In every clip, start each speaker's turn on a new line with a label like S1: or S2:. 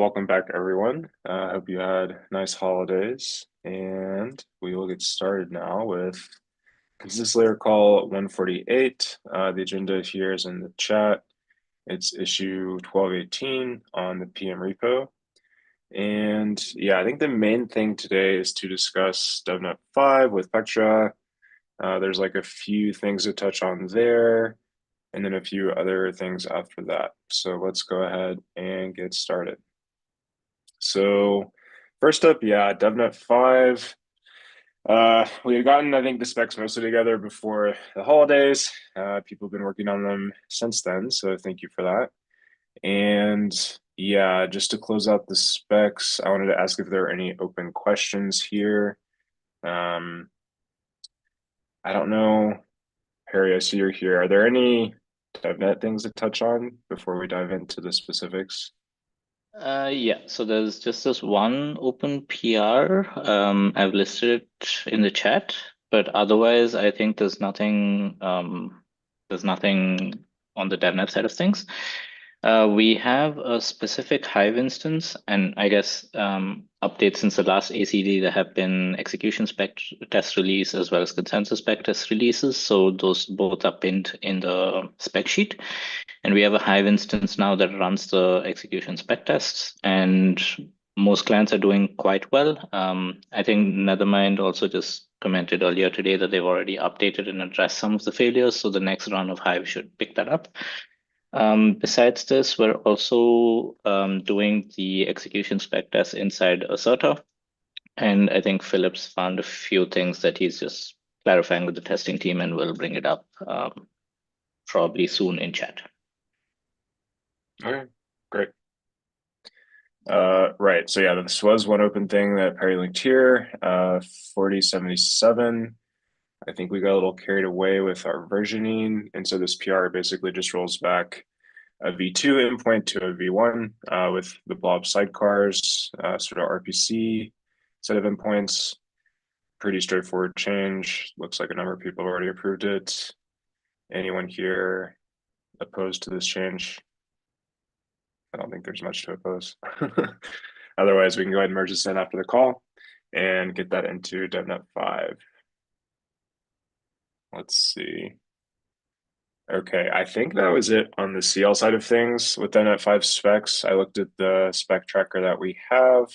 S1: welcome back, everyone. Hope you had nice holidays, and we will get started now with Consensus Layer Call 148. The agenda here is in the chat. It's issue 1218 on the PM repo. And yeah, I think the main thing today is to discuss DevNet 5 with Pectra. There's like a few things to touch on there, and then a few other things after that. So let's go ahead and get started. So first up, yeah, DevNet 5. We had gotten, I think, the specs mostly together before the holidays. People have been working on them since then, so thank you for that. And yeah, just to close out the specs, I wanted to ask if there are any open questions here. I don't know, Harry, I see you're here. Are there any DevNet things to touch on before we dive into the specifics?
S2: Yeah, so there's just this one open PR. I've listed it in the chat, but otherwise, I think there's nothing on the DevNet side of things. We have a specific Hive instance, and I guess updates since the last ACD. There have been execution spec test release as well as consensus spec test releases. So those both are pinned in the spec sheet. And we have a Hive instance now that runs the execution spec tests, and most clients are doing quite well. I think Nethermind also just commented earlier today that they've already updated and addressed some of the failures. So the next round of Hive should pick that up. Besides this, we're also doing the execution spec test inside Asserta. And I think Philip's found a few things that he's just clarifying with the testing team, and we'll bring it up probably soon in chat.
S1: Okay, great. Right. So yeah, this was one open thing that Perry linked here, 4077. I think we got a little carried away with our versioning. And so this PR basically just rolls back a V2 endpoint to a V1 with the blob sidecars, sort of RPC set of endpoints. Pretty straightforward change. Looks like a number of people have already approved it. Anyone here opposed to this change? I don't think there's much to oppose. Otherwise, we can go ahead and merge this in after the call and get that into DevNet 5. Let's see. Okay, I think that was it on the CL side of things with DevNet 5 specs. I looked at the spec tracker that we have.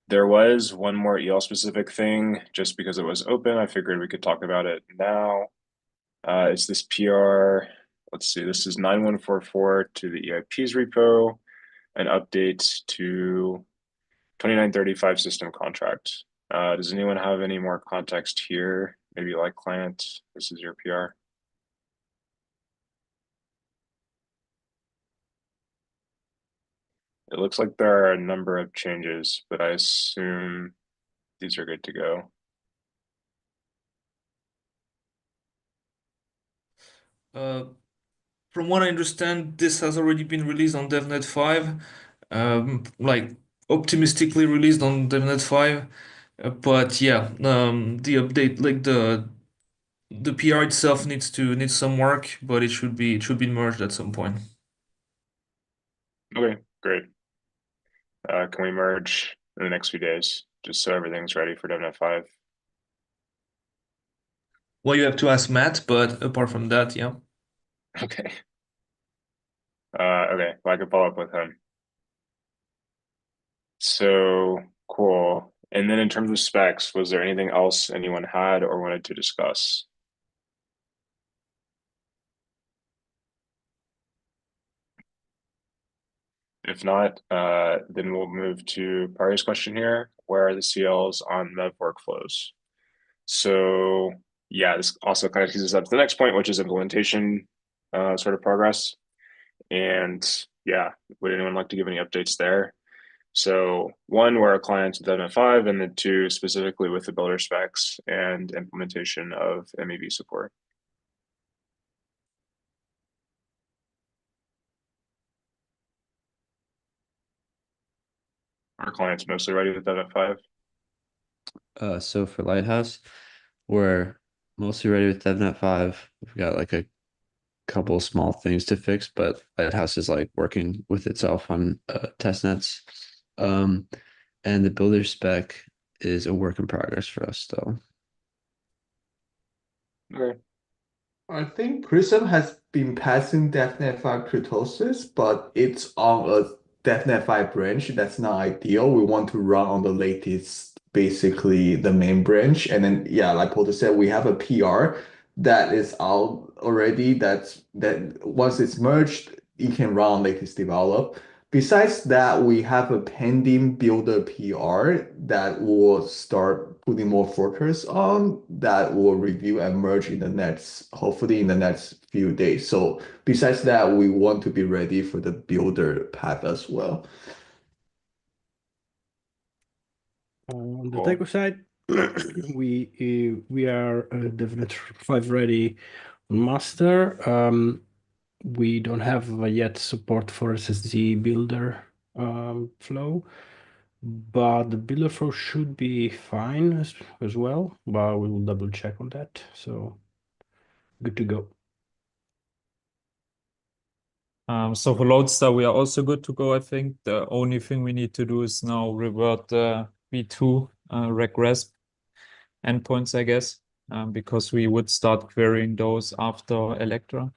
S1: There was one more EL specific thing just because it was open. I figured we could talk about it now. It's this PR. Let's see, this is 9144 to the EIP's repo, an update to 2935 system contract. Does anyone have any more context here? Maybe like client, this is your PR. It looks like there are a number of changes, but I assume these are good to go.
S3: From what I understand, this has already been released on DevNet 5, like optimistically released on DevNet 5. But yeah, the update, like the PR itself needs some work, but it should be merged at some point.
S1: Okay, great. Can we merge in the next few days, just so everything's ready for DevNet 5?
S3: Well, you have to ask Matt, but apart from that, yeah.
S1: Okay. Okay, well, I can follow up with him. So cool. And then in terms of specs, was there anything else anyone had or wanted to discuss? If not, then we'll move to Pari's question here. Where are the CLs on Mev workflows? So yeah, this also kind of teases us up to the next point, which is implementation sort of progress. And yeah, would anyone like to give any updates there? So one, where our clients with MF5, and then two, specifically with the builder specs and implementation of MEV support. Our clients mostly ready with MF5.
S4: So for Lighthouse, we're mostly ready with DevNet 5. We've got like a couple small things to fix, but Lighthouse is like working with itself on test nets. And the builder spec is a work in progress for us though.
S1: Okay.
S5: I think Prism has been passing DevNet 5 kurtosis, but it's on a DevNet 5 branch. That's not ideal. We want to run on the latest, basically the main branch. And then, yeah, like Porter said, we have a PR that is out already. That once it's merged, you can run on latest develop. Besides that, we have a pending builder PR that will start putting more focus on that will review and merge in the next, hopefully in the next few days. So besides that, we want to be ready for the builder path as well.
S6: On the
S1: Cool.
S6: Teco side, we are DevNet 5 ready on master. We don't have yet support for SSD builder flow, but the builder flow should be fine as well, but we will double check on that. So good to go.
S7: So for Loadstar, we are also good to go, I think. The only thing we need to do is now revert the V2 regresp endpoints, I guess, because we would start querying those after Electra.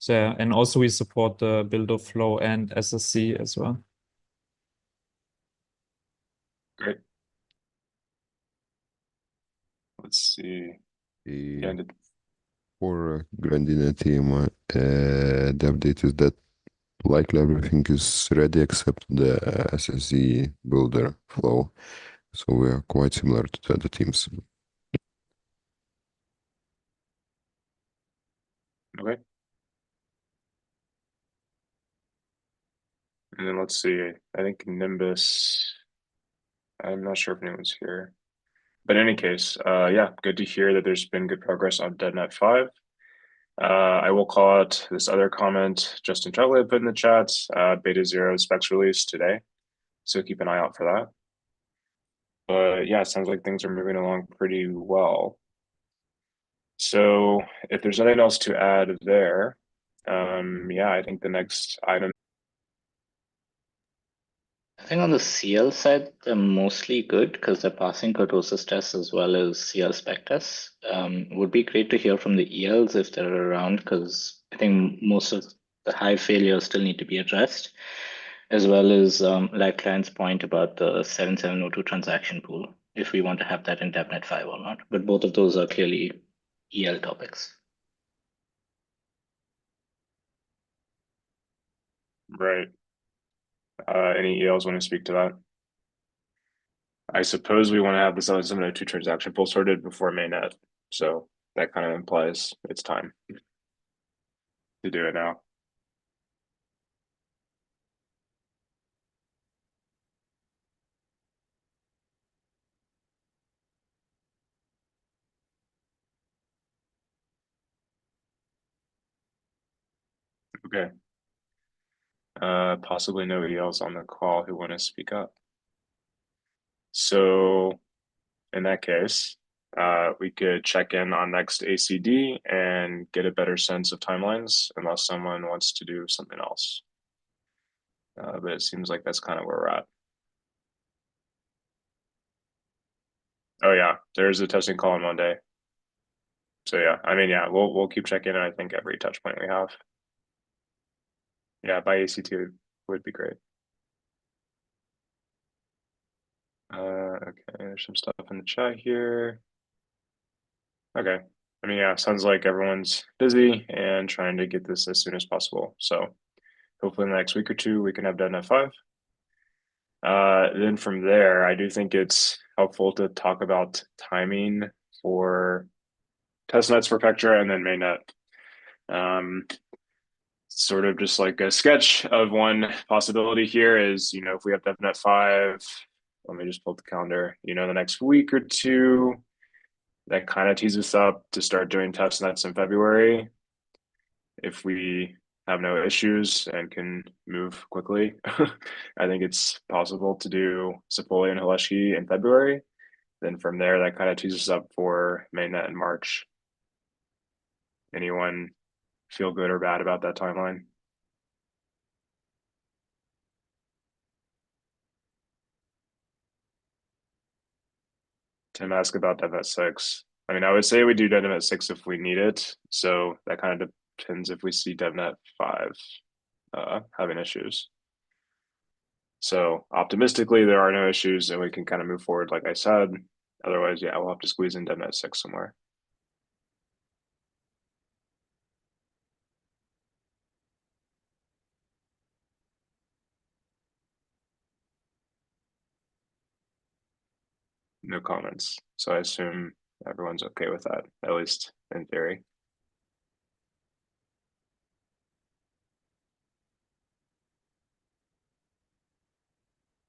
S7: So, and also we support the builder flow and SSC as well.
S1: Great. Let's see. Yeah,
S8: For Grandina team, the update is that likely everything is ready except the SSD builder flow. So we are quite similar to the other teams.
S1: okay. And then let's see. I think Nimbus. I'm not sure if anyone's here. But in any case, yeah, good to hear that there's been good progress on DevNet 5. I will call out this other comment Justin Chocolate put in the chat, Beta 0 specs release today. So keep an eye out for that. But yeah, it sounds like things are moving along pretty well. So if there's nothing else to add there, yeah, I think the next item.
S2: I think on the CL side, they're mostly good because they're passing kurtosis tests as well as CL spec tests. Would be great to hear from the ELs if they're around because I think most of the high failures still need to be addressed, as well as like client's point about the 7702 transaction pool, if we want to have that in DevNet 5 or not. But both of those are clearly EL topics.
S1: Right. Any ELs want to speak to that? I suppose we want to have the 7702 transaction pool sorted before mainnet. So that kind of implies it's time to do it now. Okay. Possibly no ELs on the call who want to speak up. So in that case, we could check in on next ACD and get a better sense of timelines unless someone wants to do something else. But it seems like that's kind of where we're at. Oh yeah, there's a testing call on Monday. So yeah, I mean, yeah, we'll keep checking in, I think, every touch point we have. Yeah, by AC2 would be great. Okay, there's some stuff in the chat here. Okay. I mean, yeah, sounds like everyone's busy and trying to get this as soon as possible. So hopefully in the next week or two, we can have done at 5. Then from there, I do think it's helpful to talk about timing for testnets for Pectra and then mainnet. Sort of just like a sketch of one possibility here is, if we have DevNet 5, let me just pull up the calendar, the next week or two, that kind of tees us up to start doing testnets in February. If we have no issues and can move quickly, I think it's possible to do Sapoli and Haleshi in February. Then from there, that kind of tees us up for mainnet in March. Anyone feel good or bad about that timeline? Tim asked about DevNet 6. I mean, I would say we do DevNet 6 if we need it. So that kind of depends if we see DevNet 5 having issues. So optimistically, there are no issues and we can kind of move forward, like I said. Otherwise, yeah, we'll have to squeeze in DevNet 6 somewhere. No comments. So I assume everyone's okay with that, at least in theory.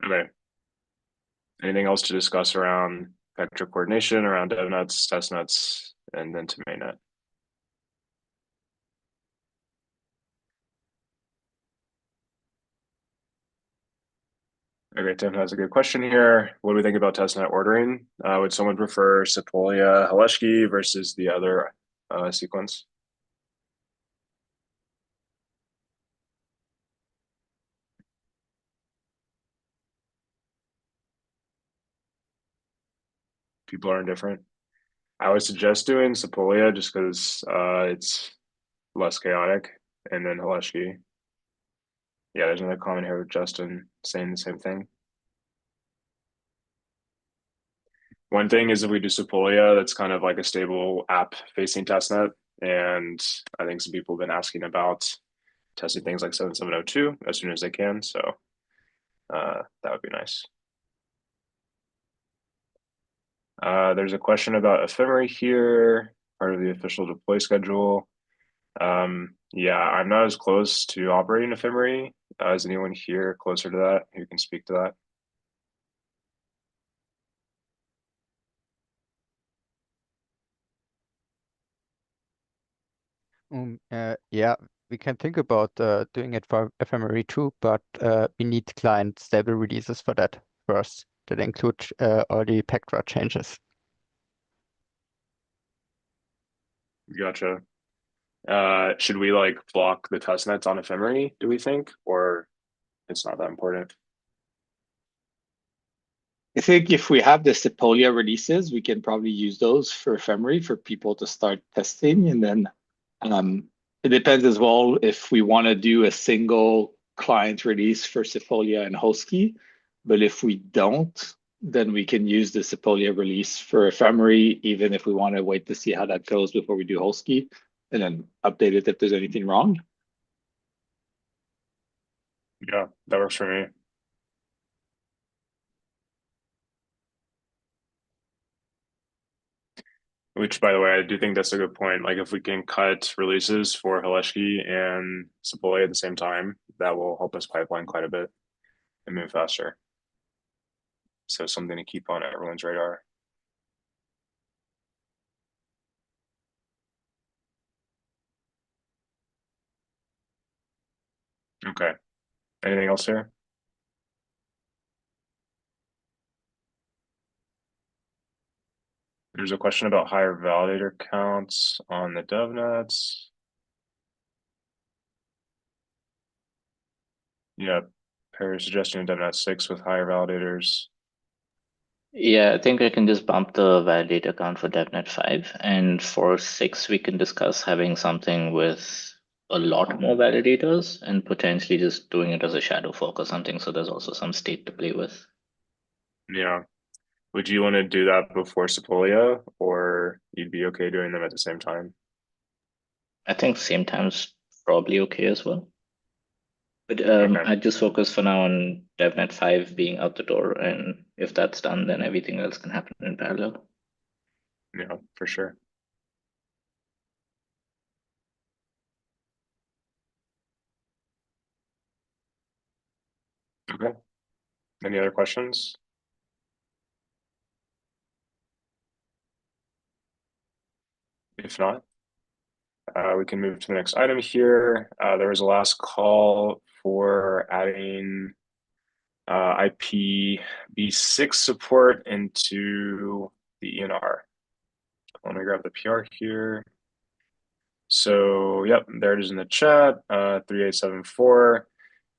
S1: Okay. Anything else to discuss around vector coordination, around devnets, testnets, and then to mainnet? Okay, Tim has a good question here. What do we think about testnet ordering? Would someone prefer Sepolia Haleshki versus the other sequence? People are indifferent. I would suggest doing Sepolia just because it's less chaotic, and then Haleshki. Yeah, there's another comment here with Justin saying the same thing. One thing is if we do Sepolia, that's kind of like a stable app facing testnet. And I think some people have been asking about testing things like 7702 as soon as they can. So that would be nice. There's a question about ephemera here, part of the official deploy schedule. Yeah, I'm not as close to operating ephemera. Is anyone here closer to that who can speak to that?
S9: Yeah, we can think about doing it for ephemery too, but we need client stable releases for that first that include all the Pectra changes.
S1: Gotcha. Should we like block the testnets on ephemera, do we think? Or it's not that important?
S10: I think if we have the Sepolia releases, we can probably use those for ephemery for people to start testing. And then it depends as well if we want to do a single client release for Sepolia and Hosky. But if we don't, then we can use the Sepolia release for ephemery, even if we want to wait to see how that goes before we do Hosky, and then update it if there's anything wrong.
S1: Yeah, that works for me. Which, by the way, I do think that's a good point. Like, if we can cut releases for Haleshki and Sepolia at the same time, that will help us pipeline quite a bit and move faster. So something to keep on everyone's radar. Okay. Anything else here? There's a question about higher validator counts on the devnets. Yeah, Perry suggesting devnet 6 with higher validators.
S2: Yeah, I think I can just bump the validator count for DevNet 5. And for 6, we can discuss having something with a lot more validators and potentially just doing it as a shadow fork or something. So there's also some state to play with.
S1: Yeah. Would you want to do that before Sepolia, or you'd be okay doing them at the same time?
S2: I think same time's probably okay as well. But
S1: Okay.
S2: I just focus for now on DevNet 5 being out the door. And if that's done, then everything else can happen in parallel.
S1: Yeah, for sure. Okay. Any other questions? If not, we can move to the next item here. There was a last call for adding IPv6 support into the ENR. Let me grab the PR here. So, yep, there it is in the chat, 3874.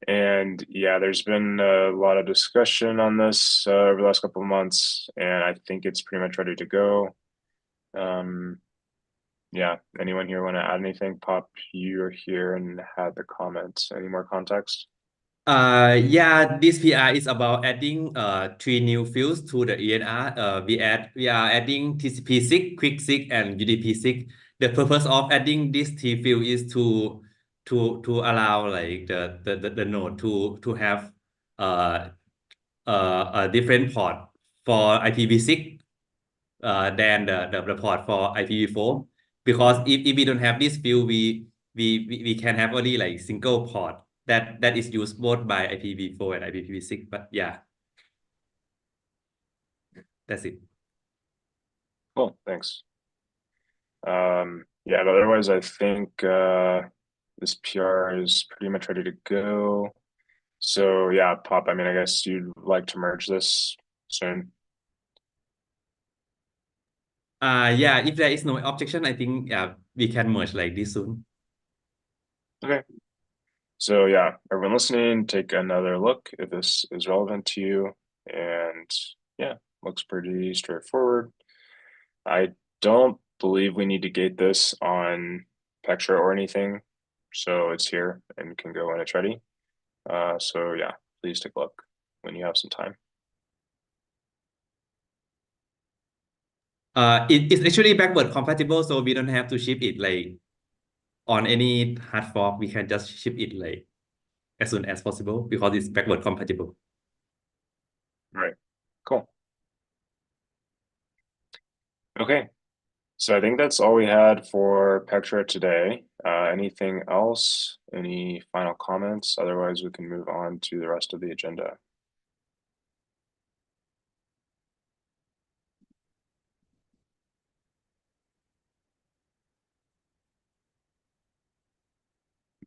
S1: And yeah, there's been a lot of discussion on this over the last couple of months, and I think it's pretty much ready to go. Yeah, anyone here want to add anything? Pop, you're here and had the comments. Any more context?
S11: Yeah, this PR is about adding three new fields to the ENR. We are adding TCP6, QuickSig, and UDP6. The purpose of adding this T field is to allow like the node to have a different port for IPv6 than the port for IPv4. Because if we don't have this field, we can have only like single port that is used both by IPv4 and IPv6. But yeah, that's it.
S1: Cool, thanks. Yeah, but otherwise I think this PR is pretty much ready to go. So yeah, Pop, I mean, I guess you'd like to merge this soon.
S11: Yeah, if there is no objection, I think we can merge like this soon.
S1: Okay. So yeah, everyone listening, take another look if this is relevant to you. And yeah, looks pretty straightforward. I don't believe we need to gate this on Pectra or anything. So it's here and can go when it's ready. So yeah, please take a look when you have some time.
S11: It's actually backward compatible, so we don't have to ship it like on any hard fork. We can just ship it like as soon as possible because it's backward compatible.
S1: Right, cool. Okay, so I think that's all we had for Pectra today. Anything else? Any final comments? Otherwise, we can move on to the rest of the agenda.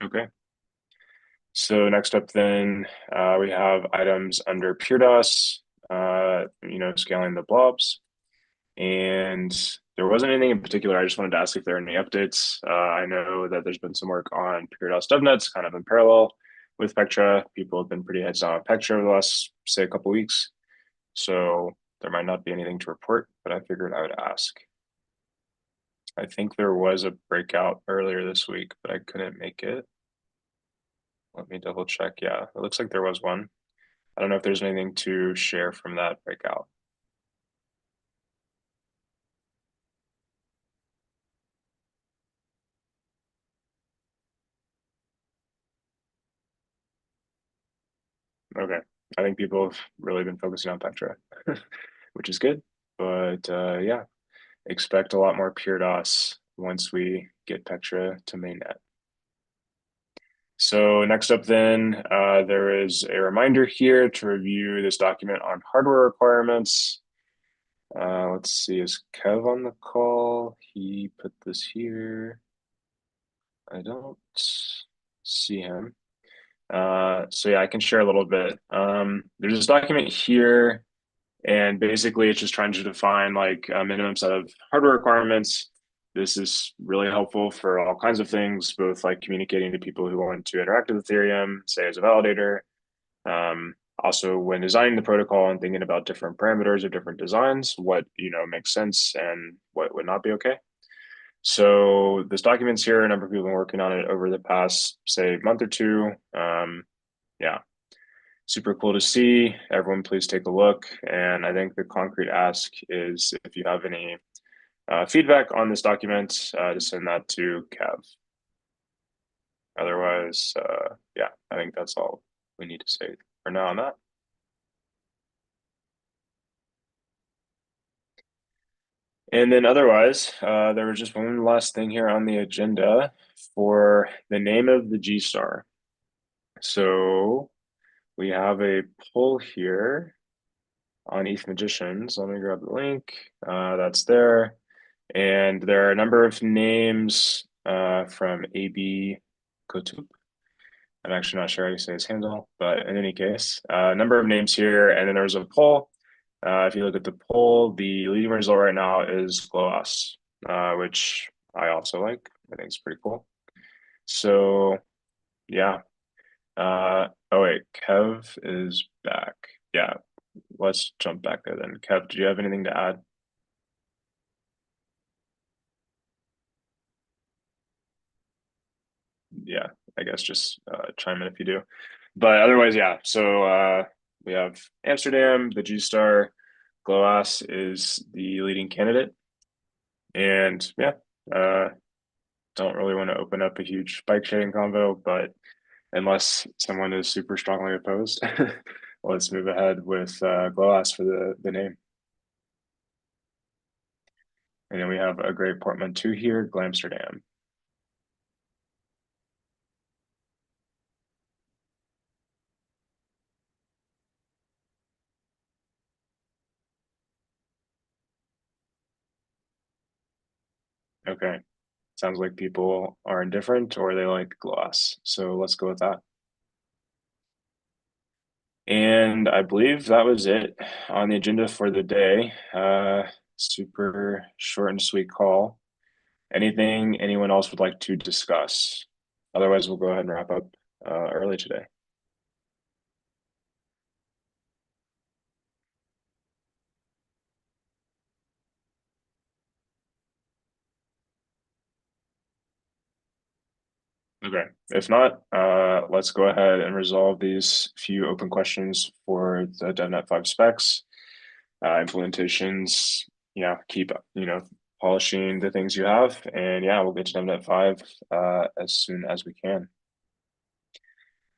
S1: Okay. So next up then, we have items under PureDOS, scaling the blobs. And there wasn't anything in particular. I just wanted to ask if there are any updates. I know that there's been some work on PureDOS DevNets kind of in parallel with Pectra. People have been pretty heads down on Pectra over the last, say, a couple weeks. So there might not be anything to report, but I figured I would ask. I think there was a breakout earlier this week, but I couldn't make it. Let me double check. Yeah, it looks like there was one. I don't know if there's anything to share from that breakout. Okay, I think people have really been focusing on Pectra, which is good. But yeah, expect a lot more PureDOS once we get Pectra to mainnet. So next up then, there is a reminder here to review this document on hardware requirements. Let's see, is Kev on the call? He put this here. I don't see him. So yeah, I can share a little bit. There's this document here, and basically it's just trying to define like a minimum set of hardware requirements. This is really helpful for all kinds of things, both like communicating to people who want to interact with Ethereum, say as a validator. Also, when designing the protocol and thinking about different parameters or different designs, what makes sense and what would not be okay. So this document's here. A number of people have been working on it over the past, say, month or two. Yeah, super cool to see. Everyone, please take a look. And I think the concrete ask is if you have any feedback on this document, to send that to Kev. Otherwise, yeah, I think that's all we need to say for now on that. And then otherwise, there was just one last thing here on the agenda for the name of the G star. So we have a poll here on ETH Magicians. Let me grab the link. That's there. And there are a number of names from AB Kotup. I'm actually not sure how you say his handle, but in any case, a number of names here. And then there's a poll. If you look at the poll, the leading result right now is GLOAS, which I also like. I think it's pretty cool. So yeah, Oh wait, Kev is back. Yeah, let's jump back there then. Kev, do you have anything to add? Yeah, I guess just chime in if you do. But otherwise, yeah. So we have Amsterdam, the G Star, GLOASS is the leading candidate. And yeah, don't really want to open up a huge bike sharing convo, but unless someone is super strongly opposed, let's move ahead with GLOASS for the name. And then we have a great portmanteau here, Glamsterdam. Okay, sounds like people are indifferent or they like gloss. So let's go with that. And I believe that was it on the agenda for the day. Super short and sweet call. Anything anyone else would like to discuss? Otherwise, we'll go ahead and wrap up early today. Okay, if not, let's go ahead and resolve these few open questions for the DevNet 5 specs. Implementations, yeah, keep, polishing the things you have. And yeah, we'll get to DevNet 5 as soon as we can.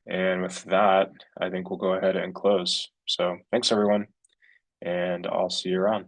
S1: And with that, I think we'll go ahead and close. So thanks, everyone, and I'll see you around.